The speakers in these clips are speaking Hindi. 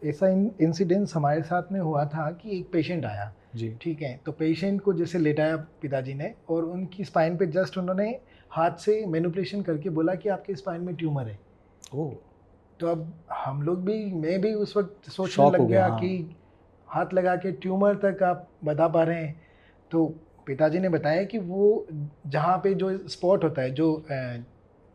ऐसा इंसिडेंस हमारे साथ में हुआ था कि एक पेशेंट आया जी। ठीक है, तो पेशेंट को जैसे लेटाया पिताजी ने और उनकी स्पाइन पे जस्ट उन्होंने हाथ से मैनिपुलेशन करके बोला कि आपके स्पाइन में ट्यूमर है। ओह, तो अब हम लोग भी, मैं भी उस वक्त सोचने शॉक हो लग गया, गया हाँ। कि हाथ लगा के ट्यूमर तक आप बता पा रहे हैं। तो पिताजी ने बताया कि वो जहाँ पे जो स्पॉट होता है, जो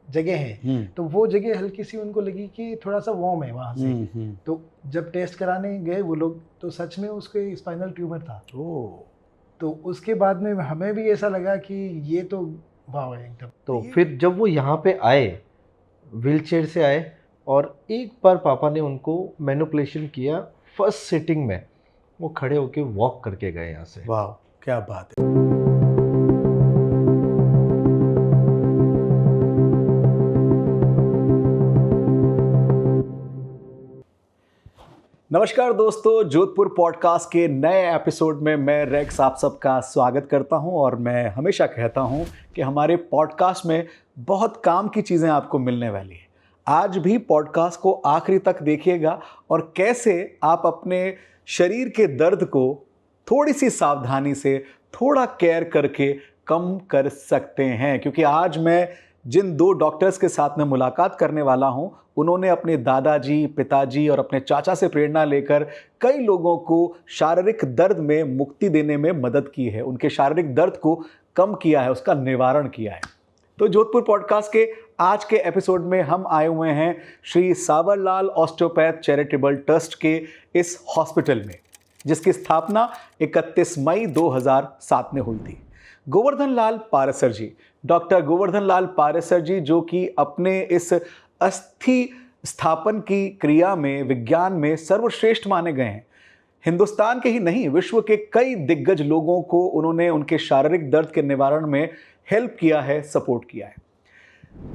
जगह है, तो वो जगह हल्की सी उनको लगी कि थोड़ा सा वार्म है वहाँ से। तो जब टेस्ट कराने गए वो लोग, तो सच में उसके स्पाइनल ट्यूमर था। ओह, तो उसके बाद में हमें भी ऐसा लगा कि ये तो वाह है एकदम। तो फिर जब वो यहाँ पे आए, व्हीलचेयर से आए, और एक बार पापा ने उनको मैनिपुलेशन किया, फर्स्ट सिटिंग में वो खड़े होके वॉक करके गए यहाँ से। वाह, क्या बात है। नमस्कार दोस्तों, जोधपुर पॉडकास्ट के नए एपिसोड में मैं रेक्स आप सबका स्वागत करता हूं। और मैं हमेशा कहता हूं कि हमारे पॉडकास्ट में बहुत काम की चीज़ें आपको मिलने वाली है। आज भी पॉडकास्ट को आखिरी तक देखिएगा और कैसे आप अपने शरीर के दर्द को थोड़ी सी सावधानी से, थोड़ा केयर करके कम कर सकते हैं। क्योंकि आज मैं जिन दो डॉक्टर्स के साथ में मुलाकात करने वाला हूं, उन्होंने अपने दादाजी, पिताजी और अपने चाचा से प्रेरणा लेकर कई लोगों को शारीरिक दर्द में मुक्ति देने में मदद की है, उनके शारीरिक दर्द को कम किया है, उसका निवारण किया है। तो जोधपुर पॉडकास्ट के आज के एपिसोड में हम आए हुए हैं Shri Sawarlal osteopath charitable trust के इस हॉस्पिटल में, जिसकी स्थापना 31 मई 2007 में हुई थी। गोवर्धन लाल पारासर जी, डॉक्टर गोवर्धन लाल पारासर जी, जो कि अपने इस अस्थि स्थापन की क्रिया में, विज्ञान में सर्वश्रेष्ठ माने गए हैं। हिंदुस्तान के ही नहीं, विश्व के कई दिग्गज लोगों को उन्होंने उनके शारीरिक दर्द के निवारण में हेल्प किया है, सपोर्ट किया है।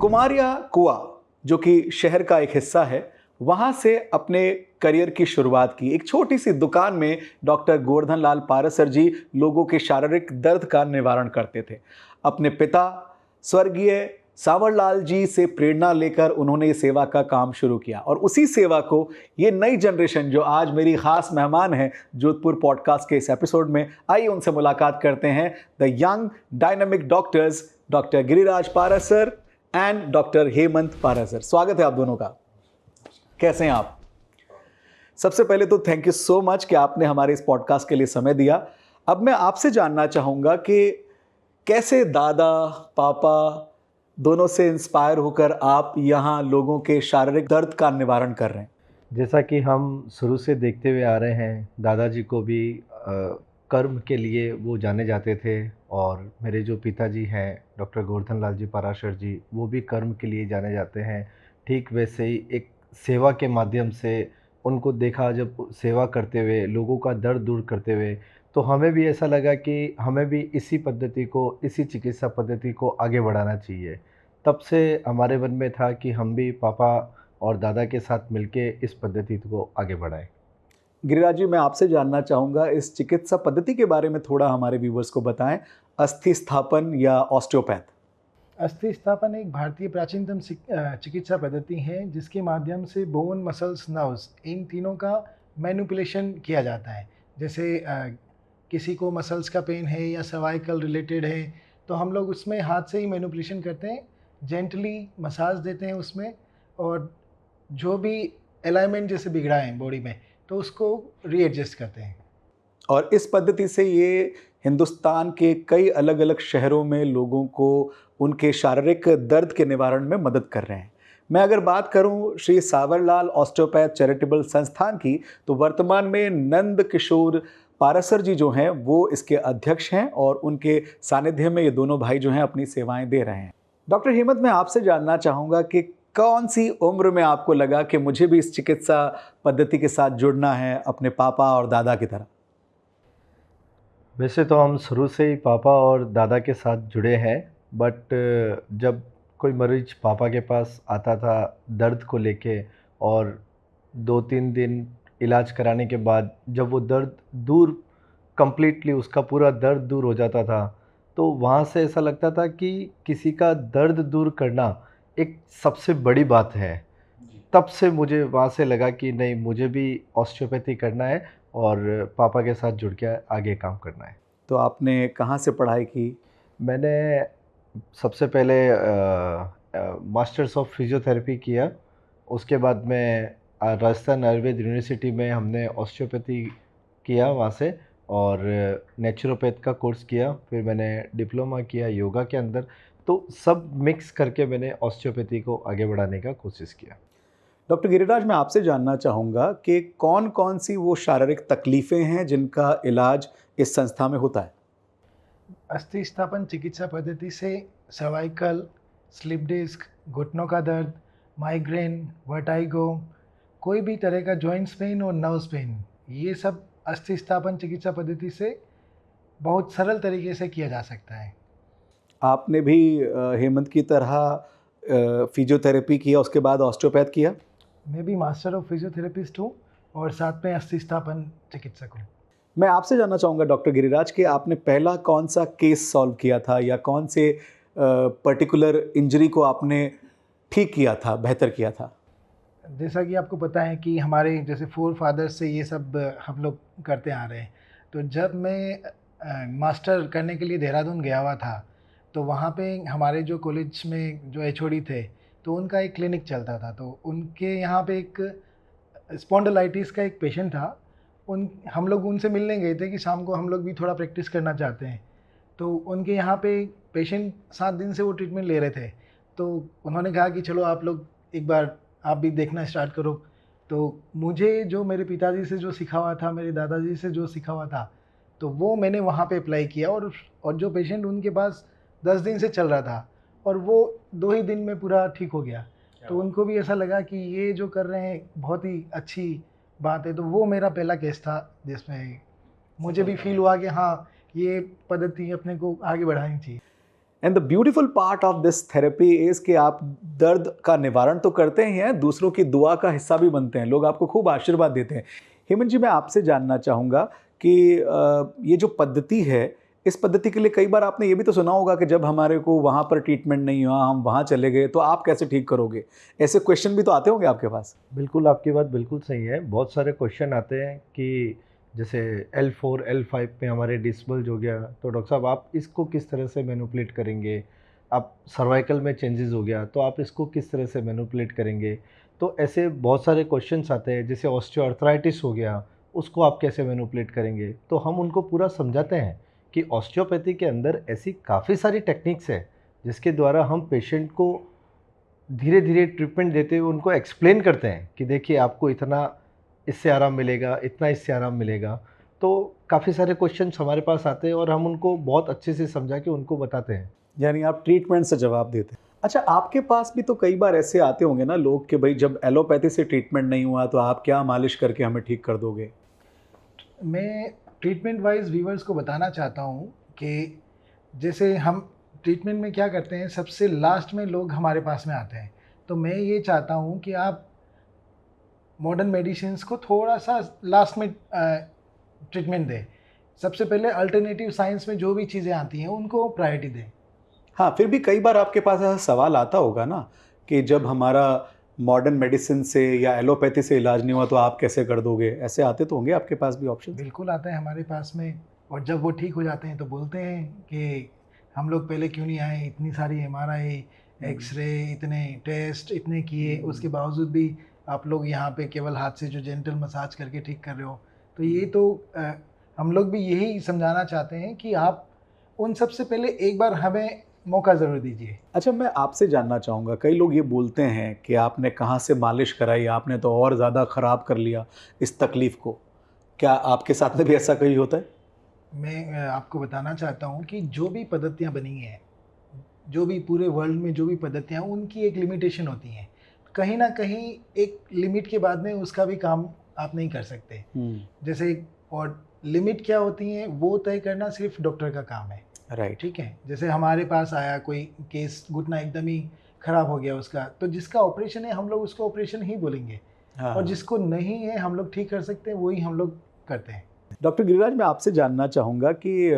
कुमारिया कुआ, जो कि शहर का एक हिस्सा है, वहाँ से अपने करियर की शुरुआत की। एक छोटी सी दुकान में डॉक्टर गोवर्धन लाल पारासर जी लोगों के शारीरिक दर्द का निवारण करते थे। अपने पिता स्वर्गीय सावरलाल जी से प्रेरणा लेकर उन्होंने ये सेवा का काम शुरू किया, और उसी सेवा को ये नई जनरेशन, जो आज मेरी खास मेहमान है जोधपुर पॉडकास्ट के इस एपिसोड में, आइए उनसे मुलाकात करते हैं। The young dynamic doctors, doctor Giriraj Parashar and doctor Hemant Parashar. स्वागत है आप दोनों का। कैसे हैं आप? सबसे पहले तो थैंक यू सो मच कि आपने हमारे इस पॉडकास्ट के लिए समय दिया। अब मैं आपसे जानना चाहूँगा कि कैसे दादा, पापा दोनों से इंस्पायर होकर आप यहाँ लोगों के शारीरिक दर्द का निवारण कर रहे हैं? जैसा कि हम शुरू से देखते हुए आ रहे हैं, दादाजी को भी कर्म के लिए वो जाने जाते थे, और मेरे जो पिताजी हैं डॉक्टर गोवर्धन लाल जी पारासर जी, वो भी कर्म के लिए जाने जाते हैं। ठीक वैसे ही एक सेवा के माध्यम से उनको देखा, जब सेवा करते हुए, लोगों का दर्द दूर करते हुए, तो हमें भी ऐसा लगा कि हमें भी इसी पद्धति को, इसी चिकित्सा पद्धति को आगे बढ़ाना चाहिए। तब से हमारे मन में था कि हम भी पापा और दादा के साथ मिलके इस पद्धति को आगे बढ़ाएं। गिरिराज जी, मैं आपसे जानना चाहूँगा, इस चिकित्सा पद्धति के बारे में थोड़ा हमारे व्यूवर्स को बताएं। अस्थि स्थापन या ऑस्टियोपैथ? अस्थि स्थापन एक भारतीय प्राचीनतम चिकित्सा पद्धति है, जिसके माध्यम से बोन, मसल्स, नर्व्स, इन तीनों का मैनिपुलेशन किया जाता है। जैसे किसी को मसल्स का पेन है या सर्वाइकल रिलेटेड है, तो हम लोग उसमें हाथ से ही मैनिपुलेशन करते हैं, जेंटली मसाज देते हैं उसमें, और जो भी अलाइनमेंट जैसे बिगड़ा है बॉडी में, तो उसको रीएडजस्ट करते हैं। और इस पद्धति से ये हिंदुस्तान के कई अलग अलग शहरों में लोगों को उनके शारीरिक दर्द के निवारण में मदद कर रहे हैं। मैं अगर बात करूं श्री सावरलाल ऑस्टियोपैथ चैरिटेबल संस्थान की, तो वर्तमान में नंद किशोर पारासर जी जो हैं वो इसके अध्यक्ष हैं, और उनके सानिध्य में ये दोनों भाई जो हैं अपनी सेवाएं दे रहे हैं। डॉक्टर हेमंत, मैं आपसे जानना चाहूँगा कि कौन सी उम्र में आपको लगा कि मुझे भी इस चिकित्सा पद्धति के साथ जुड़ना है, अपने पापा और दादा की तरह? वैसे तो हम शुरू से ही पापा और दादा के साथ जुड़े हैं, बट जब कोई मरीज पापा के पास आता था दर्द को लेके, और 2-3 दिन इलाज कराने के बाद जब वो दर्द दूर, कंप्लीटली उसका पूरा दर्द दूर हो जाता था, तो वहाँ से ऐसा लगता था कि किसी का दर्द दूर करना एक सबसे बड़ी बात है। तब से मुझे वहाँ से लगा कि नहीं, मुझे भी ऑस्टियोपैथी करना है और पापा के साथ जुड़ के आगे काम करना है। तो आपने कहाँ से पढ़ाई की? मैंने सबसे पहले मास्टर्स ऑफ फिजियोथेरेपी किया। उसके बाद मैं राजस्थान आयुर्वेद यूनिवर्सिटी में हमने ऑस्टियोपैथी किया वहाँ से, और नेचुरोपैथ का कोर्स किया। फिर मैंने डिप्लोमा किया योगा के अंदर। तो सब मिक्स करके मैंने ऑस्टियोपैथी को आगे बढ़ाने का कोशिश किया। डॉक्टर गिरिराज, मैं आपसे जानना चाहूँगा कि कौन कौन सी वो शारीरिक तकलीफ़ें हैं जिनका इलाज इस संस्था में होता है? अस्थि स्थापन चिकित्सा पद्धति से सर्वाइकल, स्लिप डिस्क, घुटनों का दर्द, माइग्रेन, वर्टाइगो, कोई भी तरह का जॉइंट्स पेन और नर्व्स पेन, ये सब अस्थि स्थापन चिकित्सा पद्धति से बहुत सरल तरीके से किया जा सकता है। आपने भी हेमंत की तरह फिजियोथेरेपी किया, उसके बाद ऑस्टियोपैथ किया? मैं भी मास्टर ऑफ फिजियोथेरेपिस्ट हूँ और साथ में अस्थि स्थापन चिकित्सक हूँ। मैं आपसे जानना चाहूँगा डॉक्टर गिरिराज कि आपने पहला कौन सा केस सॉल्व किया था या कौन से पर्टिकुलर इंजरी को आपने ठीक किया था, बेहतर किया था? जैसा कि आपको पता है कि हमारे जैसे फोर फादर्स से ये सब हम लोग करते आ रहे हैं। तो जब मैं मास्टर करने के लिए देहरादून गया हुआ था, तो वहाँ पे हमारे जो कॉलेज में जो एचओडी थे, तो उनका एक क्लिनिक चलता था। तो उनके यहाँ पे एक स्पॉन्डिलाइटिस का एक पेशेंट था। हम लोग उनसे मिलने गए थे कि शाम को हम लोग भी थोड़ा प्रैक्टिस करना चाहते हैं। तो उनके यहाँ पे पेशेंट 7 दिन से वो ट्रीटमेंट ले रहे थे। तो उन्होंने कहा कि चलो आप लोग एक बार आप भी देखना स्टार्ट करो। तो मुझे जो मेरे पिताजी से जो सीखा हुआ था, मेरे दादाजी से जो सीखा हुआ था, तो वो मैंने वहाँ पे अप्लाई किया। और जो पेशेंट उनके पास 10 दिन से चल रहा था और वो 2 ही दिन में पूरा ठीक हो गया। तो उनको भी ऐसा लगा कि ये जो कर रहे हैं बहुत ही अच्छी बात है। तो वो मेरा पहला केस था जिसमें मुझे भी फील हुआ कि हाँ, ये पद्धति अपने को आगे बढ़ानी चाहिए। And the beautiful part of this therapy is कि आप दर्द का निवारण तो करते ही हैं, दूसरों की दुआ का हिस्सा भी बनते हैं। लोग आपको खूब आशीर्वाद देते हैं। हेमंत जी, मैं आपसे जानना चाहूँगा कि ये जो पद्धति है, इस पद्धति के लिए कई बार आपने ये भी तो सुना होगा कि जब हमारे को वहाँ पर ट्रीटमेंट नहीं हुआ, हम वहाँ चले गए, तो आप कैसे ठीक करोगे? ऐसे क्वेश्चन भी तो आते होंगे आपके पास। बिल्कुल, आपकी बात बिल्कुल सही है। बहुत सारे क्वेश्चन आते हैं कि जैसे L4, L5 में हमारे डिस्बल्ज हो गया, तो डॉक्टर साहब आप इसको किस तरह से मैनिपुलेट करेंगे? आप सर्वाइकल में चेंजेस हो गया, तो आप इसको किस तरह से मैनिपुलेट करेंगे? तो ऐसे बहुत सारे क्वेश्चंस आते हैं। जैसे ऑस्टियोआर्थराइटिस हो गया, उसको आप कैसे मैनिपुलेट करेंगे? तो हम उनको पूरा समझाते हैं कि ऑस्टियोपैथी के अंदर ऐसी काफ़ी सारी टेक्निक्स है, जिसके द्वारा हम पेशेंट को धीरे धीरे ट्रीटमेंट देते हुए उनको एक्सप्लेन करते हैं कि देखिए आपको इतना इससे आराम मिलेगा, इतना इससे आराम मिलेगा। तो काफ़ी सारे क्वेश्चंस हमारे पास आते हैं और हम उनको बहुत अच्छे से समझा के उनको बताते हैं। यानी आप ट्रीटमेंट से जवाब देते हैं। अच्छा, आपके पास भी तो कई बार ऐसे आते होंगे ना लोग कि भाई जब एलोपैथी से ट्रीटमेंट नहीं हुआ तो आप क्या मालिश करके हमें ठीक कर दोगे? मैं ट्रीटमेंट वाइज व्यूवर्स को बताना चाहता हूँ कि जैसे हम ट्रीटमेंट में क्या करते हैं, सबसे लास्ट में लोग हमारे पास में आते हैं। तो मैं ये चाहता हूँ कि आप मॉडर्न मेडिसिन्स को थोड़ा सा लास्ट में ट्रीटमेंट दें। सबसे पहले अल्टरनेटिव साइंस में जो भी चीज़ें आती हैं उनको प्रायोरिटी दें। हाँ, फिर भी कई बार आपके पास ऐसा सवाल आता होगा ना कि जब हमारा मॉडर्न मेडिसिन से या एलोपैथी से इलाज नहीं हुआ तो आप कैसे कर दोगे? ऐसे आते तो होंगे आपके पास भी ऑप्शन? बिल्कुल आता है हमारे पास में। और जब वो ठीक हो जाते हैं तो बोलते हैं कि हम लोग पहले क्यों नहीं आए, इतनी सारी MRI, एक्सरे, इतने टेस्ट इतने किए, उसके बावजूद भी आप लोग यहाँ पे केवल हाथ से जो जेंटल मसाज करके ठीक कर रहे हो। तो ये तो हम लोग भी यही समझाना चाहते हैं कि आप उन सब से पहले एक बार हमें मौका ज़रूर दीजिए। अच्छा, मैं आपसे जानना चाहूँगा, कई लोग ये बोलते हैं कि आपने कहाँ से मालिश कराई, आपने तो और ज़्यादा ख़राब कर लिया इस तकलीफ़ को। क्या आपके साथ में भी ऐसा कहीं होता है? मैं आपको बताना चाहता हूँ कि जो भी पद्धतियाँ बनी हैं, जो भी पूरे वर्ल्ड में जो भी पद्धतियाँ, उनकी एक लिमिटेशन होती हैं। कहीं ना कहीं एक लिमिट के बाद में उसका भी काम आप नहीं कर सकते। जैसे और लिमिट क्या होती हैं वो तय करना सिर्फ डॉक्टर का काम है। राइट। ठीक है, जैसे हमारे पास आया कोई केस, घुटना एकदम ही ख़राब हो गया उसका, तो जिसका ऑपरेशन है हम लोग उसको ऑपरेशन ही बोलेंगे। हाँ। और जिसको नहीं है हम लोग ठीक कर सकते हैं, वही हम लोग करते हैं। डॉक्टर गिरिराज, मैं आपसे जानना चाहूँगा कि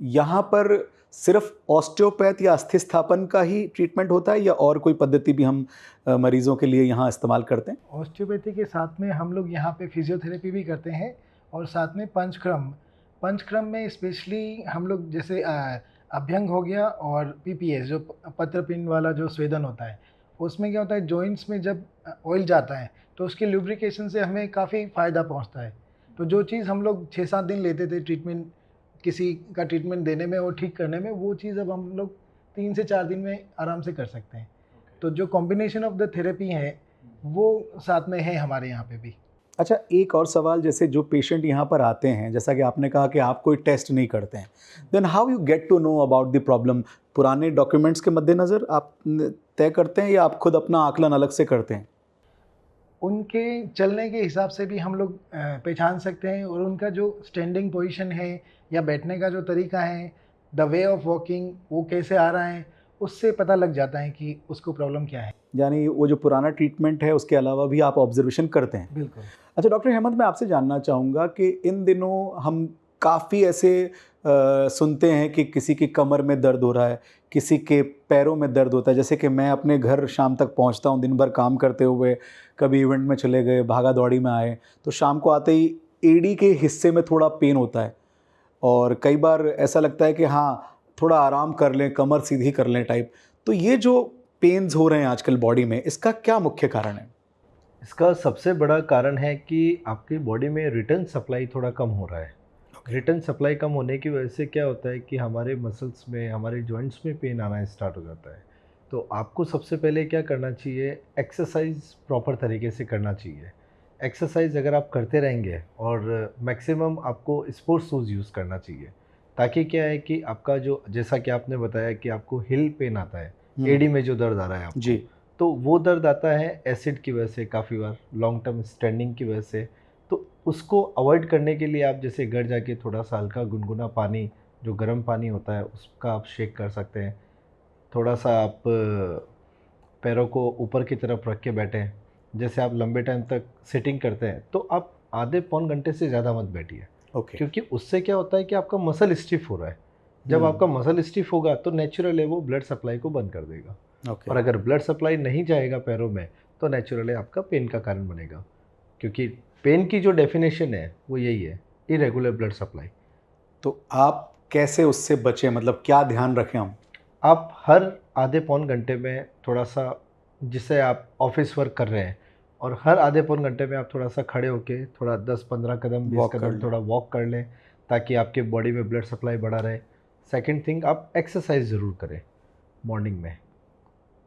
यहाँ पर सिर्फ ऑस्टियोपैथ या अस्थिस्थापन का ही ट्रीटमेंट होता है या और कोई पद्धति भी हम मरीजों के लिए यहाँ इस्तेमाल करते हैं? ऑस्टियोपैथी के साथ में हम लोग यहाँ पे फिजियोथेरेपी भी करते हैं और साथ में पंचक्रम में स्पेशली हम लोग जैसे अभ्यंग हो गया और पीपीएस जो पत्रपिंड वाला जो स्वेदन होता है, उसमें क्या होता है जॉइंट्स में जब ऑयल जाता है तो उसके लुब्रिकेशन से हमें काफ़ी फ़ायदा पहुँचता है। तो जो चीज़ हम लोग 6-7 दिन लेते थे ट्रीटमेंट, किसी का ट्रीटमेंट देने में और ठीक करने में, वो चीज़ अब हम लोग 3 से 4 दिन में आराम से कर सकते हैं। तो जो कॉम्बिनेशन ऑफ द थेरेपी है वो साथ में है हमारे यहाँ पे भी। अच्छा, एक और सवाल, जैसे जो पेशेंट यहाँ पर आते हैं, जैसा कि आपने कहा कि आप कोई टेस्ट नहीं करते हैं, then how you get to know about the problem? पुराने डॉक्यूमेंट्स के मद्देनज़र आप तय करते हैं या आप खुद अपना आकलन अलग से करते हैं? उनके चलने के हिसाब से भी हम लोग पहचान सकते हैं और उनका जो स्टैंडिंग पोजीशन है या बैठने का जो तरीका है, द वे ऑफ वॉकिंग, वो कैसे आ रहा है, उससे पता लग जाता है कि उसको प्रॉब्लम क्या है। यानी वो जो पुराना ट्रीटमेंट है उसके अलावा भी आप ऑब्जर्वेशन करते हैं? बिल्कुल। अच्छा डॉक्टर हेमंत, मैं आपसे जानना चाहूँगा कि इन दिनों हम काफ़ी ऐसे सुनते हैं कि किसी की कमर में दर्द हो रहा है, किसी के पैरों में दर्द होता है। जैसे कि मैं अपने घर शाम तक पहुंचता हूं, दिन भर काम करते हुए, कभी इवेंट में चले गए, भागा दौड़ी में आए, तो शाम को आते ही एड़ी के हिस्से में थोड़ा पेन होता है और कई बार ऐसा लगता है कि हाँ थोड़ा आराम कर लें, कमर सीधी कर लें टाइप। तो ये जो पेन्स हो रहे हैं आजकल बॉडी में, इसका क्या मुख्य कारण है? इसका सबसे बड़ा कारण है कि आपकी बॉडी में रिटर्न सप्लाई थोड़ा कम हो रहा है। रिटर्न सप्लाई कम होने की वजह से क्या होता है कि हमारे मसल्स में, हमारे जॉइंट्स में पेन आना स्टार्ट हो जाता है। तो आपको सबसे पहले क्या करना चाहिए, एक्सरसाइज प्रॉपर तरीके से करना चाहिए। एक्सरसाइज अगर आप करते रहेंगे और मैक्सिमम आपको स्पोर्ट्स शूज़ यूज़ करना चाहिए, ताकि क्या है कि आपका जो, जैसा कि आपने बताया कि आपको हिल पेन आता है, एडी में जो दर्द आ रहा है आपको, जी। तो वो दर्द आता है एसिड की वजह से, काफ़ी बार लॉन्ग टर्म स्टैंडिंग की वजह से। तो उसको अवॉइड करने के लिए आप जैसे घर जाके थोड़ा सा हल्का गुनगुना पानी, जो गर्म पानी होता है, उसका आप शेक कर सकते हैं। थोड़ा सा आप पैरों को ऊपर की तरफ रख के बैठें। जैसे आप लंबे टाइम तक सिटिंग करते हैं तो आप आधे पौन घंटे से ज़्यादा मत बैठिए, ओके। क्योंकि उससे क्या होता है कि आपका मसल स्टिफ हो रहा है। जब आपका मसल स्टिफ होगा तो नेचुरली वो ब्लड सप्लाई को बंद कर देगा। ओके। और अगर ब्लड सप्लाई नहीं जाएगा पैरों में तो नेचुरली आपका पेन का कारण बनेगा, क्योंकि पेन की जो डेफिनेशन है वो यही है, इरेगुलर ब्लड सप्लाई। तो आप कैसे उससे बचें, मतलब क्या ध्यान रखें हम? आप हर आधे पौन घंटे में थोड़ा सा, जिससे आप ऑफिस वर्क कर रहे हैं, और हर आधे पौन घंटे में आप थोड़ा सा खड़े होके थोड़ा 10-15 कदम, 20 वॉक कर कदम लें। थोड़ा वॉक कर लें, ताकि आपके बॉडी में ब्लड सप्लाई बढ़ा रहे। सेकंड थिंग, आप एक्सरसाइज ज़रूर करें मॉर्निंग में।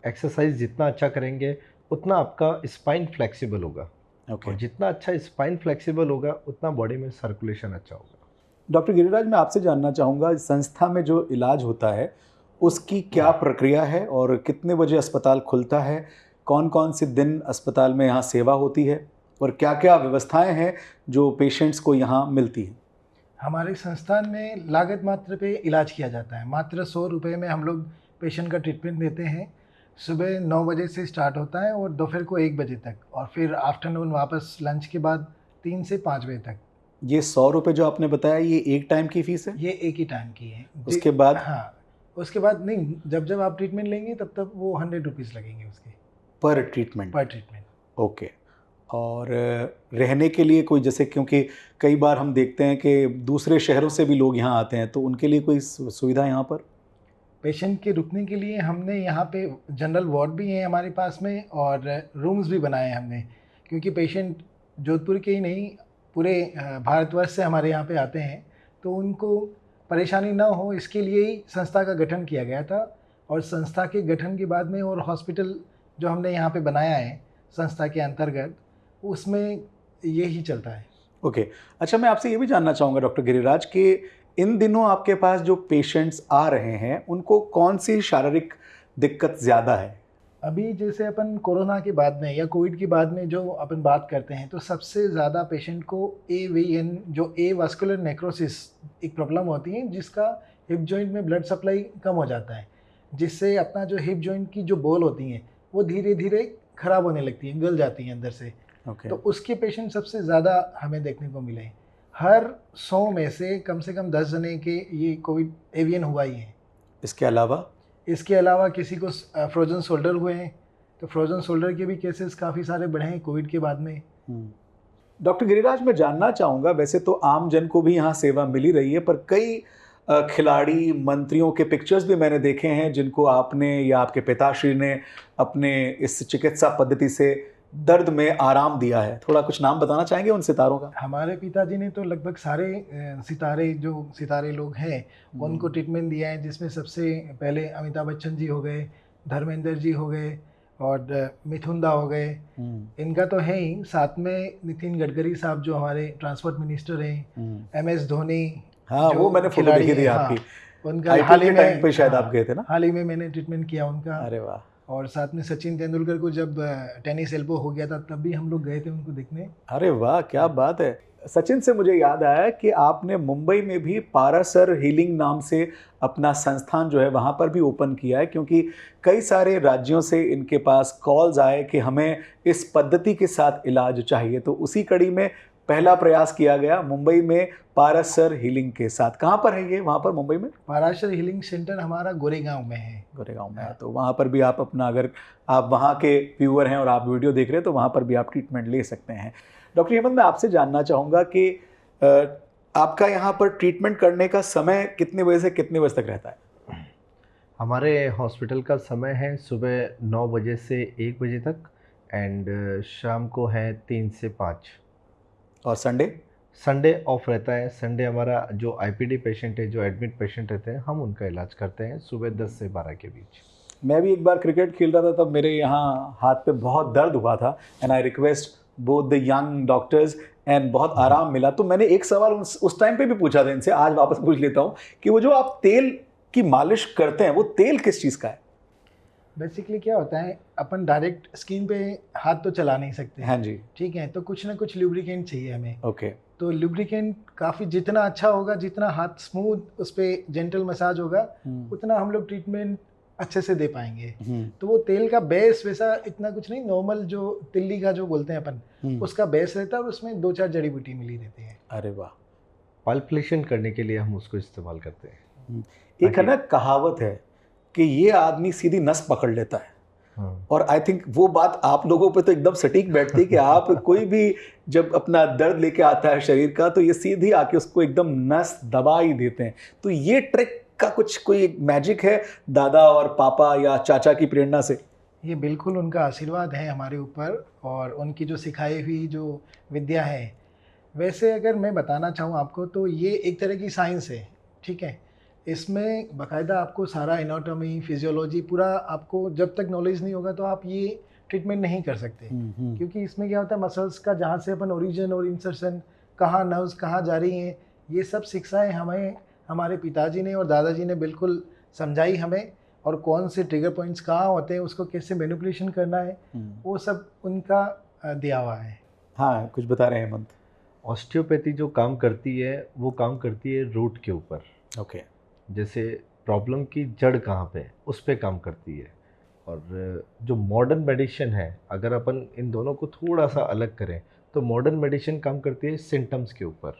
एक्सरसाइज जितना अच्छा करेंगे उतना आपका स्पाइन फ्लेक्सिबल होगा, ओके। और जितना अच्छा स्पाइन फ्लेक्सिबल होगा उतना बॉडी में सर्कुलेशन अच्छा होगा। डॉक्टर गिरिराज, मैं आपसे जानना चाहूँगा, संस्था में जो इलाज होता है उसकी क्या प्रक्रिया है और कितने बजे अस्पताल खुलता है? कौन कौन से दिन अस्पताल में यहाँ सेवा होती है और क्या क्या व्यवस्थाएं हैं जो पेशेंट्स को यहाँ मिलती हैं? हमारे संस्थान में लागत मात्र पे इलाज किया जाता है। मात्र 100 रुपये में हम लोग पेशेंट का ट्रीटमेंट देते हैं। सुबह 9 बजे से स्टार्ट होता है और दोपहर को 1 बजे तक, और फिर आफ्टरनून वापस लंच के बाद 3 से 5 बजे तक। ये 100 रुपये जो आपने बताया, ये एक टाइम की फीस है? ये एक ही टाइम की है। उसके बाद? हाँ, उसके बाद नहीं, जब आप ट्रीटमेंट लेंगे तब तब वो 100 रुपीज़ लगेंगे उसके पर ट्रीटमेंट? पर ट्रीटमेंट। ओके। और रहने के लिए कोई, जैसे क्योंकि कई बार हम देखते हैं कि दूसरे शहरों से भी लोग यहाँ आते हैं, तो उनके लिए कोई सुविधा यहाँ पर? पेशेंट के रुकने के लिए हमने यहाँ पे जनरल वार्ड भी है हमारे पास में, और रूम्स भी बनाए हैं हमने, क्योंकि पेशेंट जोधपुर के ही नहीं पूरे भारतवर्ष से हमारे यहाँ पे आते हैं, तो उनको परेशानी ना हो इसके लिए ही संस्था का गठन किया गया था। और संस्था के गठन के बाद में और हॉस्पिटल जो हमने यहाँ पे बनाया है संस्था के अंतर्गत, उसमें यही चलता है। ओके। अच्छा, मैं आपसे ये भी जानना चाहूँगा डॉक्टर गिरिराज कि इन दिनों आपके पास जो पेशेंट्स आ रहे हैं उनको कौन सी शारीरिक दिक्कत ज़्यादा है? अभी जैसे अपन कोरोना के बाद में या कोविड के बाद में जो अपन बात करते हैं, तो सबसे ज़्यादा पेशेंट को AVN, जो वास्कुलर नेक्रोसिस एक प्रॉब्लम होती है, जिसका हिप जॉइंट में ब्लड सप्लाई कम हो जाता है, जिससे अपना जो हिप जॉइंट की जो बॉल होती हैं वो धीरे धीरे ख़राब होने लगती हैं, गल जाती हैं अंदर से। ओके। तो उसके पेशेंट सबसे ज़्यादा हमें देखने को मिले हैं। हर 100 में से कम 10 जने के ये कोविड एवियन हुआ ही है। इसके अलावा किसी को फ्रोजन शोल्डर हुए हैं, तो फ्रोजन शोल्डर के भी केसेस काफ़ी सारे बढ़े हैं कोविड के बाद में। डॉक्टर गिरिराज, मैं जानना चाहूँगा, वैसे तो आम जन को भी यहाँ सेवा मिली रही है, पर कई खिलाड़ी मंत्रियों के पिक्चर्स भी मैंने देखे हैं जिनको आपने या आपके पिताश्री ने अपने इस चिकित्सा पद्धति से दर्द में आराम दिया है। थोड़ा कुछ नाम बताना चाहेंगे उन सितारों का? हमारे पिताजी ने तो लगभग सारे सितारे लोग हैं उनको ट्रीटमेंट दिया है, जिसमें सबसे पहले अमिताभ बच्चन जी हो गए, धर्मेंद्र जी हो गए और मिथुन दा हो गए। इनका तो है ही, साथ में नितिन गडकरी साहब जो हमारे ट्रांसपोर्ट मिनिस्टर हैं, MS धोनी। हाँ, वो मैंने फोटो देखी थी आपकी। उनका हाल ही में पे शायद आप गए थे ना? हाल ही में मैंने ट्रीटमेंट किया उनका। अरे वाह। और साथ में सचिन तेंदुलकर को जब टेनिस एल्बो हो गया था तब भी हम लोग गए थे उनको देखने। अरे वाह, क्या बात है। सचिन से मुझे याद आया कि आपने मुंबई में भी पारासर हीलिंग नाम से अपना संस्थान जो है वहाँ पर भी ओपन किया है, क्योंकि कई सारे राज्यों से इनके पास कॉल्स आए कि हमें इस पद्धति के साथ इलाज चाहिए। तो उसी कड़ी में पहला प्रयास किया गया मुंबई में पारासर हीलिंग के साथ। कहाँ पर है ये वहाँ पर मुंबई में? पारासर हीलिंग सेंटर हमारा गोरेगांव में है। गोरेगांव में है, तो वहाँ पर भी आप अपना, अगर आप वहाँ के व्यूअर हैं और आप वीडियो देख रहे हैं तो वहाँ पर भी आप ट्रीटमेंट ले सकते हैं। डॉक्टर हेमंत, मैं आपसे जानना चाहूँगा कि आपका यहाँ पर ट्रीटमेंट करने का समय कितने बजे से कितने बजे तक रहता है? हमारे हॉस्पिटल का समय है सुबह 9 बजे से 1 बजे तक एंड शाम को है 3 से 5। और संडे ऑफ रहता है। संडे हमारा जो IPD पेशेंट है, जो एडमिट पेशेंट रहते हैं, हम उनका इलाज करते हैं सुबह 10 से 12 के बीच। मैं भी एक बार क्रिकेट खेल रहा था, तब मेरे यहाँ हाथ पे बहुत दर्द हुआ था and I request both the young doctors and बहुत आराम मिला। तो मैंने एक सवाल उस टाइम पे भी पूछा था इनसे, आज वापस पूछ लेता हूँ कि वो जो आप तेल की मालिश करते हैं वो तेल किस चीज़ का है? बेसिकली क्या होता है, अपन डायरेक्ट स्किन पे हाथ तो चला नहीं सकते। हाँ जी। ठीक है, तो कुछ ना कुछ लुब्रिकेंट चाहिए हमें। ओके। तो लुब्रिकेंट काफ़ी जितना अच्छा होगा, जितना हाथ स्मूथ उस पर जेंटल मसाज होगा, उतना हम लोग ट्रीटमेंट अच्छे से दे पाएंगे। तो वो तेल का बेस वैसा इतना कुछ नहीं, नॉर्मल जो तिल्ली का जो बोलते हैं अपन, उसका बेस रहता है और उसमें 2-4 जड़ी बूटी मिली रहती है। अरे वाह। पाल्पेशन करने के लिए हम उसको इस्तेमाल करते हैं। एक है ना कहावत है कि ये आदमी सीधी नस पकड़ लेता है, और आई थिंक वो बात आप लोगों पे तो एकदम सटीक बैठती है कि आप कोई भी जब अपना दर्द लेके आता है शरीर का, तो ये सीधी आके उसको एकदम नस दबा ही देते हैं। तो ये ट्रिक का कुछ कोई मैजिक है दादा और पापा या चाचा की प्रेरणा से? ये बिल्कुल उनका आशीर्वाद है हमारे ऊपर और उनकी जो सिखाई हुई जो विद्या है। वैसे अगर मैं बताना चाहूँ आपको तो ये एक तरह की साइंस है। ठीक है, इसमें बाकायदा आपको सारा एनाटॉमी, फिजियोलॉजी पूरा आपको जब तक नॉलेज नहीं होगा तो आप ये ट्रीटमेंट नहीं कर सकते। क्योंकि इसमें क्या होता है, मसल्स का जहाँ से अपन ओरिजिन और इंसर्शन, कहाँ नर्व्स कहाँ जा रही हैं, ये सब शिक्षाएं हमें हमारे पिताजी ने और दादाजी ने बिल्कुल समझाई हमें, और कौन से ट्रिगर पॉइंट्स कहाँ होते हैं, उसको कैसे मैनिपुलेशन करना है, वो सब उनका दिया हुआ है। हाँ, कुछ बता रहे हैं हेमंत। ऑस्टियोपैथी जो काम करती है वो काम करती है रूट के ऊपर। ओके। जैसे प्रॉब्लम की जड़ कहाँ पे है उस पे काम करती है। और जो मॉडर्न मेडिसिन है, अगर अपन इन दोनों को थोड़ा सा अलग करें तो मॉडर्न मेडिसिन काम करती है सिम्टम्स के ऊपर,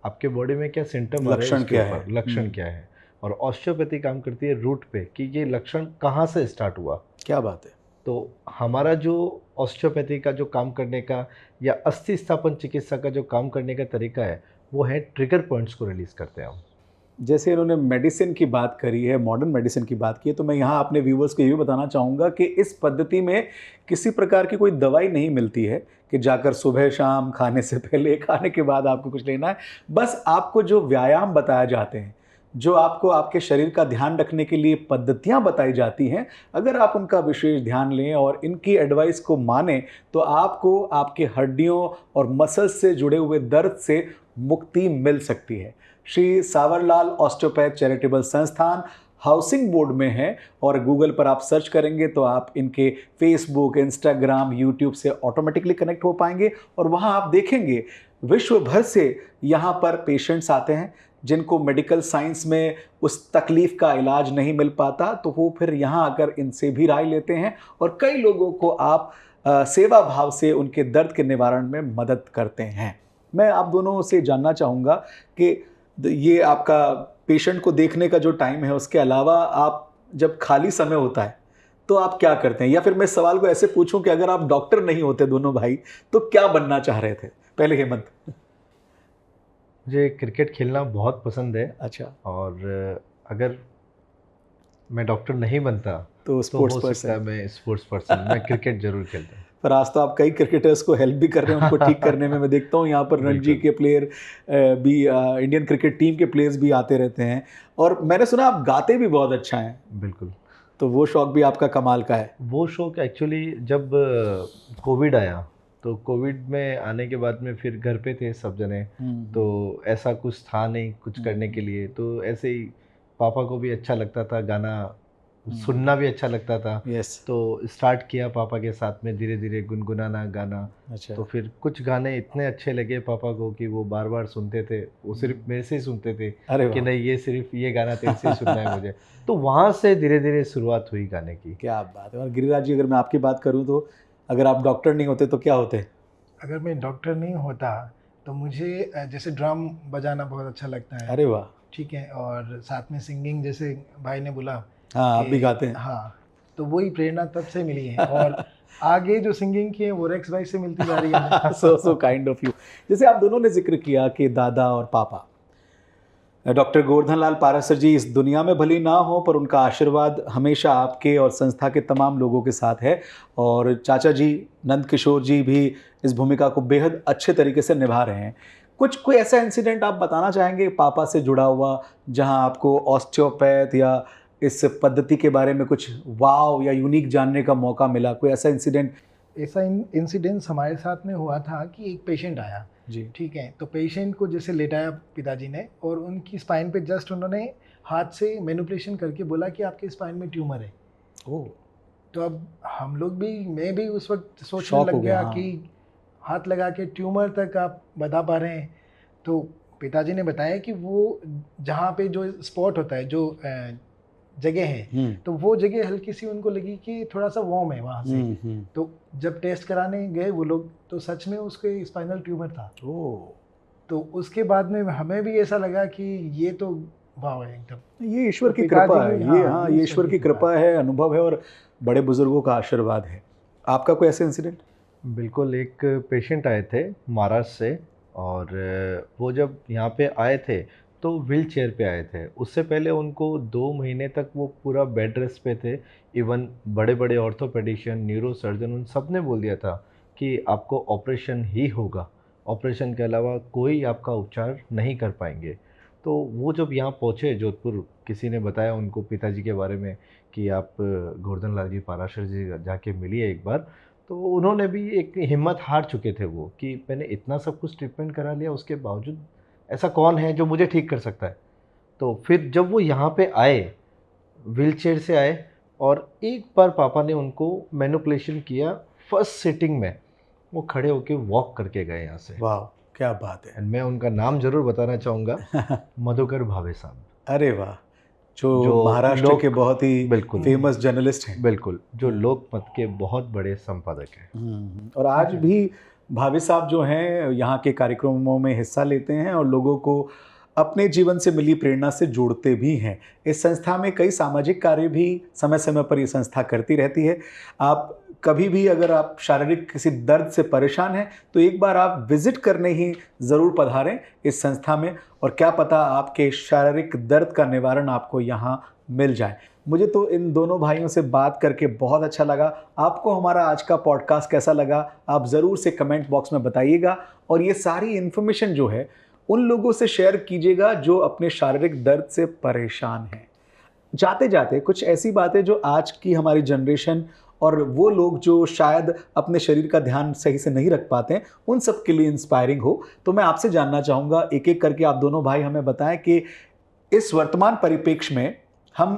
आपके बॉडी में क्या सिम्टम आ रहे हैं उसके ऊपर, लक्षण क्या है। और ऑस्टियोपैथी काम करती है रूट पे कि ये लक्षण कहाँ से स्टार्ट हुआ। क्या बात है। तो हमारा जो ऑस्टियोपैथी का जो काम करने का या अस्थि स्थापन चिकित्सा का जो काम करने का तरीका है वो है ट्रिगर पॉइंट्स को रिलीज़ करते हैं हम। जैसे इन्होंने मेडिसिन की बात करी है, मॉडर्न मेडिसिन की बात की है, तो मैं यहाँ अपने व्यूवर्स को ये भी बताना चाहूँगा कि इस पद्धति में किसी प्रकार की कोई दवाई नहीं मिलती है कि जाकर सुबह शाम खाने से पहले, खाने के बाद आपको कुछ लेना है। बस आपको जो व्यायाम बताए जाते हैं, जो आपको आपके शरीर का ध्यान रखने के लिए पद्धतियाँ बताई जाती हैं, अगर आप उनका विशेष ध्यान लें और इनकी एडवाइस को मानें तो आपको आपके हड्डियों और मसल्स से जुड़े हुए दर्द से मुक्ति मिल सकती है। श्री सावरलाल ऑस्टियोपैथ चैरिटेबल संस्थान हाउसिंग बोर्ड में है, और गूगल पर आप सर्च करेंगे तो आप इनके फेसबुक, इंस्टाग्राम, यूट्यूब से ऑटोमेटिकली कनेक्ट हो पाएंगे, और वहाँ आप देखेंगे विश्व भर से यहाँ पर पेशेंट्स आते हैं जिनको मेडिकल साइंस में उस तकलीफ़ का इलाज नहीं मिल पाता, तो वो फिर यहाँ आकर इनसे भी राय लेते हैं, और कई लोगों को आप सेवा भाव से उनके दर्द के निवारण में मदद करते हैं। मैं आप दोनों से जानना चाहूँगा कि ये आपका पेशेंट को देखने का जो टाइम है, उसके अलावा आप जब खाली समय होता है तो आप क्या करते हैं? या फिर मैं सवाल को ऐसे पूछूं कि अगर आप डॉक्टर नहीं होते दोनों भाई तो क्या बनना चाह रहे थे? पहले हेमंत। मुझे क्रिकेट खेलना बहुत पसंद है। अच्छा। और अगर मैं डॉक्टर नहीं बनता तो तो स्पोर्ट्स हो सकता है पर्सन। मैं स्पोर्ट्स पर्सन, मैं क्रिकेट जरूर खेलता। पर आज तो आप कई क्रिकेटर्स को हेल्प भी कर रहे हैं, उनको ठीक करने में। मैं देखता हूँ यहाँ पर रणजी बिल्कुल। के प्लेयर भी, इंडियन क्रिकेट टीम के प्लेयर्स भी आते रहते हैं। और मैंने सुना आप गाते भी बहुत अच्छा हैं, बिल्कुल। तो वो शौक भी आपका कमाल का है। वो शौक एक्चुअली जब कोविड आया, तो कोविड में आने के बाद में फिर घर पे थे सब जने, तो ऐसा कुछ था नहीं कुछ करने के लिए, तो ऐसे ही पापा को भी अच्छा लगता था गाना सुनना भी अच्छा लगता था। यस। तो स्टार्ट किया पापा के साथ में धीरे धीरे गुनगुनाना गाना। अच्छा। तो फिर कुछ गाने इतने अच्छे लगे पापा को कि वो बार बार सुनते थे, वो सिर्फ मेरे से ही सुनते थे अरे कि वाह, नहीं ये सिर्फ ये गाना तेरे से ही सुनना है मुझे। तो वहाँ से धीरे धीरे शुरुआत हुई गाने की। क्या बात है। और गिरिराज जी, अगर मैं आपकी बात करूं तो अगर आप डॉक्टर नहीं होते तो क्या होते? अगर मैं डॉक्टर नहीं होता तो मुझे जैसे ड्रम बजाना बहुत अच्छा लगता है। अरे वाह। ठीक है, और साथ में सिंगिंग, जैसे भाई ने बोला हाँ, आप कि भी गाते हैं। हाँ, तो वही प्रेरणा तब से मिली है। और आगे जो सिंगिंग की है वो रेक्स भाई से मिलती जा रही है मुझे। So kind of you. जैसे आप दोनों ने जिक्र किया कि दादा और पापा, डॉक्टर गोवर्धन लाल पाराशर जी इस दुनिया में भली ना हो पर उनका आशीर्वाद हमेशा आपके और संस्था के तमाम लोगों के साथ है। और चाचा जी नंद किशोर जी भी इस भूमिका को बेहद अच्छे तरीके से निभा रहे हैं। कोई ऐसा इंसिडेंट आप बताना चाहेंगे पापा से जुड़ा हुआ, जहां आपको ऑस्टियोपैथ या इस पद्धति के बारे में कुछ वाव या यूनिक जानने का मौका मिला? कोई ऐसा इंसिडेंट? ऐसा इंसिडेंस हमारे साथ में हुआ था कि एक पेशेंट आया। जी। ठीक है, तो पेशेंट को जैसे लेटाया पिताजी ने, और उनकी स्पाइन पे जस्ट उन्होंने हाथ से मैनिपुलेशन करके बोला कि आपके स्पाइन में ट्यूमर है। ओह। तो अब हम लोग भी, मैं भी उस वक्त सोचने शॉक हो लग गया, गया हाँ। कि हाथ लगा के ट्यूमर तक आप बता पा रहे हैं। तो पिताजी ने बताया कि वो जहाँ पे जो स्पॉट होता है, जो जगह है, तो वो जगह हल्की सी उनको लगी कि थोड़ा सा वार्म है वहाँ से। तो जब टेस्ट कराने गए वो लोग, तो सच में उसके स्पाइनल ट्यूमर था। ओह। तो उसके बाद में हमें भी ऐसा लगा कि ये तो वाह है एकदम। ये ईश्वर तो की पिताजी कृपा है। की- ये, हाँ, हाँ, ये ये ईश्वर की कृपा है, अनुभव है और बड़े बुजुर्गों का आशीर्वाद है। आपका कोई ऐसे इंसिडेंट? बिल्कुल। एक पेशेंट आए थे महाराष्ट्र से, और वो जब यहाँ पे आए थे तो व्हील चेयर पे आए थे। उससे पहले उनको 2 महीने तक वो पूरा बेड रेस्ट पे थे। इवन बड़े बड़े ऑर्थोपेडिशियन, न्यूरो सर्जन, उन सब ने बोल दिया था कि आपको ऑपरेशन ही होगा, ऑपरेशन के अलावा कोई आपका उपचार नहीं कर पाएंगे। तो वो जब यहाँ पहुँचे जोधपुर, किसी ने बताया उनको पिताजी के बारे में कि आप गोवर्धन लाल जी पाराशर जी जाके मिलिए एक बार। तो उन्होंने भी एक हिम्मत हार चुके थे वो, कि मैंने इतना सब कुछ ट्रीटमेंट करा लिया, उसके बावजूद ऐसा कौन है जो मुझे ठीक कर सकता है। तो फिर जब वो यहाँ पे आए, व्हीलचेयर से आए, और एक बार पापा ने उनको मैनिपुलेशन किया, फर्स्ट सिटिंग में वो खड़े होके वॉक करके गए यहाँ से। वाह, क्या बात है। एंड मैं उनका नाम जरूर बताना चाहूँगा, मधुकर भावे साहब, अरे वाह, जो जो महाराष्ट्र के बहुत ही बिल्कुल फेमस जर्नलिस्ट हैं। बिल्कुल, जो लोकमत के बहुत बड़े संपादक हैं। और आज भी भावे साहब जो हैं यहाँ के कार्यक्रमों में हिस्सा लेते हैं और लोगों को अपने जीवन से मिली प्रेरणा से जोड़ते भी हैं। इस संस्था में कई सामाजिक कार्य भी समय समय पर ये संस्था करती रहती है। आप कभी भी अगर आप शारीरिक किसी दर्द से परेशान हैं तो एक बार आप विजिट करने ही ज़रूर पधारें इस संस्था में, और क्या पता आपके शारीरिक दर्द का निवारण आपको यहाँ मिल जाए। मुझे तो इन दोनों भाइयों से बात करके बहुत अच्छा लगा। आपको हमारा आज का पॉडकास्ट कैसा लगा आप ज़रूर से कमेंट बॉक्स में बताइएगा, और ये सारी इन्फॉर्मेशन जो है उन लोगों से शेयर कीजिएगा जो अपने शारीरिक दर्द से परेशान हैं। जाते जाते कुछ ऐसी बातें जो आज की हमारी जनरेशन और वो लोग जो शायद अपने शरीर का ध्यान सही से नहीं रख पाते हैं, उन सब के लिए इंस्पायरिंग हो। तो मैं आपसे जानना चाहूँगा, एक एक करके आप दोनों भाई हमें बताएं कि इस वर्तमान परिप्रेक्ष्य में हम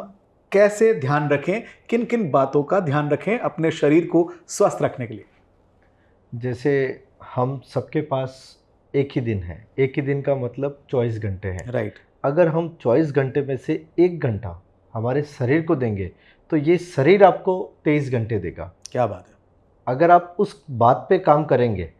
कैसे ध्यान रखें, किन किन बातों का ध्यान रखें अपने शरीर को स्वस्थ रखने के लिए। जैसे हम सबके पास एक ही दिन है, एक ही दिन का मतलब 24 घंटे हैं। राइट। अगर हम 24 घंटे में से 1 घंटा हमारे शरीर को देंगे तो ये शरीर आपको 23 घंटे देगा। क्या बात है। अगर आप उस बात पे काम करेंगे,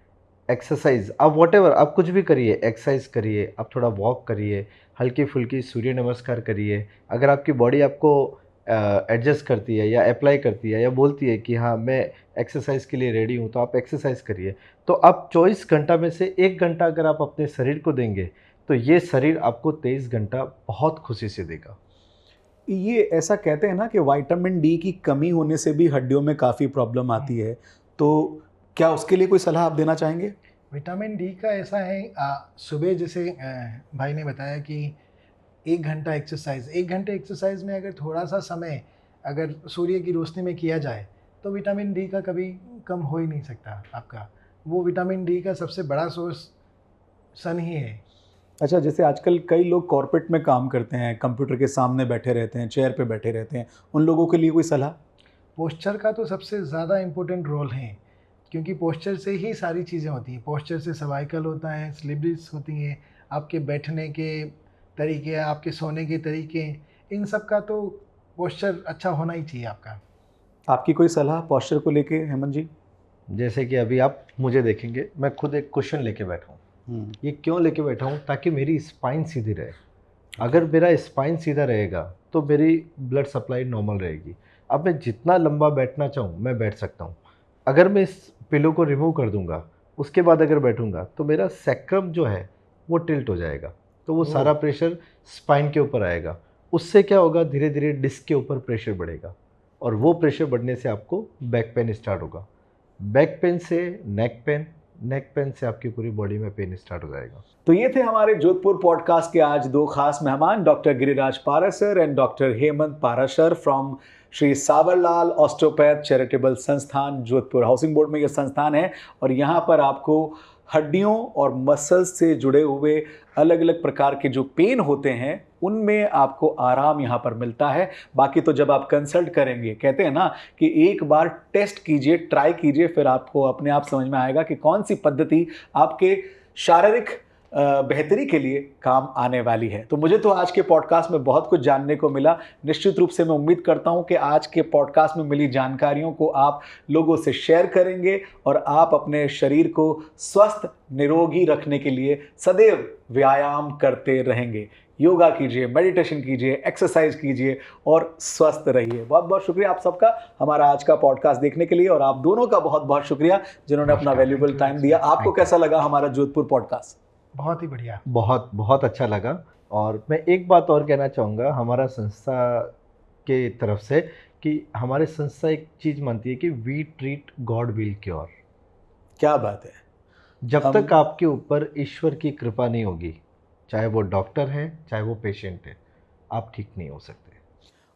एक्सरसाइज, आप वॉटेवर, आप कुछ भी करिए, एक्सरसाइज करिए, आप थोड़ा वॉक करिए, हल्की फुल्की सूर्य नमस्कार करिए। अगर आपकी बॉडी आपको एडजस्ट करती है या अप्लाई करती है या बोलती है कि हाँ मैं एक्सरसाइज के लिए रेडी हूँ, तो आप एक्सरसाइज करिए। तो आप 24 घंटा में से 1 घंटा अगर आप अपने शरीर को देंगे तो ये शरीर आपको 23 घंटा बहुत खुशी से देगा। ये ऐसा कहते हैं ना कि विटामिन डी की कमी होने से भी हड्डियों में काफ़ी प्रॉब्लम आती है, तो क्या उसके लिए कोई सलाह आप देना चाहेंगे? विटामिन डी का ऐसा है, सुबह जैसे भाई ने बताया कि 1 घंटा एक्सरसाइज, 1 घंटे एक्सरसाइज में अगर थोड़ा सा समय अगर सूर्य की रोशनी में किया जाए तो विटामिन डी का कभी कम हो ही नहीं सकता आपका। वो विटामिन डी का सबसे बड़ा सोर्स सन ही है। अच्छा, जैसे आजकल कई लोग कॉर्पोरेट में काम करते हैं, कंप्यूटर के सामने बैठे रहते हैं, चेयर पे बैठे रहते हैं, उन लोगों के लिए कोई सलाह? पोस्चर का तो सबसे ज़्यादा इम्पोर्टेंट रोल है, क्योंकि पोस्चर से ही सारी चीज़ें होती हैं। पोस्चर से सर्वाइकल होता है, स्लीप डिस्क होती हैं, आपके बैठने के तरीके, आपके सोने के तरीके, इन सब का तो पोस्चर अच्छा होना ही चाहिए आपका। आपकी कोई सलाह पोस्चर को लेके हेमंत जी? जैसे कि अभी आप मुझे देखेंगे, मैं खुद एक क्वेश्चन लेके बैठा हूँ। ये क्यों लेके बैठा हूँ? ताकि मेरी स्पाइन सीधी रहे। अगर मेरा स्पाइन सीधा रहेगा तो मेरी ब्लड सप्लाई नॉर्मल रहेगी। अब मैं जितना लंबा बैठना चाहूँ मैं बैठ सकता हूँ। अगर मैं इस पिलो को रिमूव कर दूंगा, उसके बाद अगर बैठूंगा तो मेरा सैक्रम जो है वो टिल्ट हो जाएगा, तो वो सारा प्रेशर स्पाइन के ऊपर आएगा। उससे क्या होगा, धीरे धीरे डिस्क के ऊपर प्रेशर बढ़ेगा और वो प्रेशर बढ़ने से आपको बैक पेन स्टार्ट होगा। बैक पेन से नेक पेन, नेक पेन से आपकी पूरी बॉडी में पेन स्टार्ट हो जाएगा। तो ये थे हमारे जोधपुर पॉडकास्ट के आज 2 खास मेहमान, doctor Giriraj Parashar and doctor Hemant Parashar from Shri Sawarlal osteopath charitable संस्थान, जोधपुर हाउसिंग बोर्ड में ये संस्थान है। और यहाँ पर आपको हड्डियों और मसल्स से जुड़े हुए अलग अलग प्रकार के जो पेन होते हैं उनमें आपको आराम यहाँ पर मिलता है। बाकी तो जब आप कंसल्ट करेंगे, कहते हैं ना कि एक बार टेस्ट कीजिए, ट्राई कीजिए, फिर आपको अपने आप समझ में आएगा कि कौन सी पद्धति आपके शारीरिक बेहतरी के लिए काम आने वाली है। तो मुझे तो आज के पॉडकास्ट में बहुत कुछ जानने को मिला। निश्चित रूप से मैं उम्मीद करता हूं कि आज के पॉडकास्ट में मिली जानकारियों को आप लोगों से शेयर करेंगे और आप अपने शरीर को स्वस्थ निरोगी रखने के लिए सदैव व्यायाम करते रहेंगे। योगा कीजिए, मेडिटेशन कीजिए, एक्सरसाइज कीजिए और स्वस्थ रहिए। बहुत बहुत शुक्रिया आप सबका हमारा आज का पॉडकास्ट देखने के लिए, और आप दोनों का बहुत बहुत शुक्रिया जिन्होंने अपना वैल्यूएबल टाइम दिया। आपको कैसा लगा हमारा जोधपुर पॉडकास्ट? बहुत ही बढ़िया। बहुत बहुत अच्छा लगा। और मैं एक बात और कहना चाहूँगा हमारा संस्था के तरफ से, कि हमारे संस्था एक चीज़ मानती है कि we treat God will cure. क्या बात है। जब तक आपके ऊपर ईश्वर की कृपा नहीं होगी, चाहे वो डॉक्टर है चाहे वो पेशेंट है, आप ठीक नहीं हो सकते।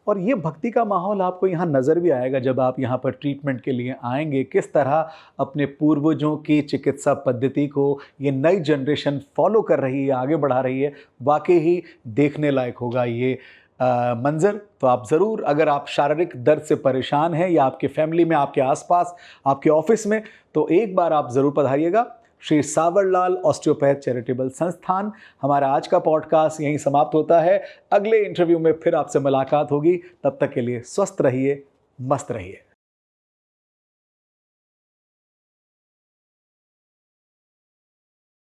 और ये भक्ति का माहौल आपको यहाँ नज़र भी आएगा जब आप यहाँ पर ट्रीटमेंट के लिए आएंगे। किस तरह अपने पूर्वजों की चिकित्सा पद्धति को ये नई जनरेशन फॉलो कर रही है, आगे बढ़ा रही है। वाकई ही देखने लायक होगा ये मंज़र। तो आप ज़रूर, अगर आप शारीरिक दर्द से परेशान हैं या आपके फैमिली में, आपके आसपास, आपके ऑफिस में, तो एक बार आप ज़रूर पधारिएगा श्री सावरलाल ऑस्टियोपैथ चैरिटेबल संस्थान। हमारा आज का पॉडकास्ट यहीं समाप्त होता है। अगले इंटरव्यू में फिर आपसे मुलाकात होगी। तब तक के लिए स्वस्थ रहिए, मस्त रहिए।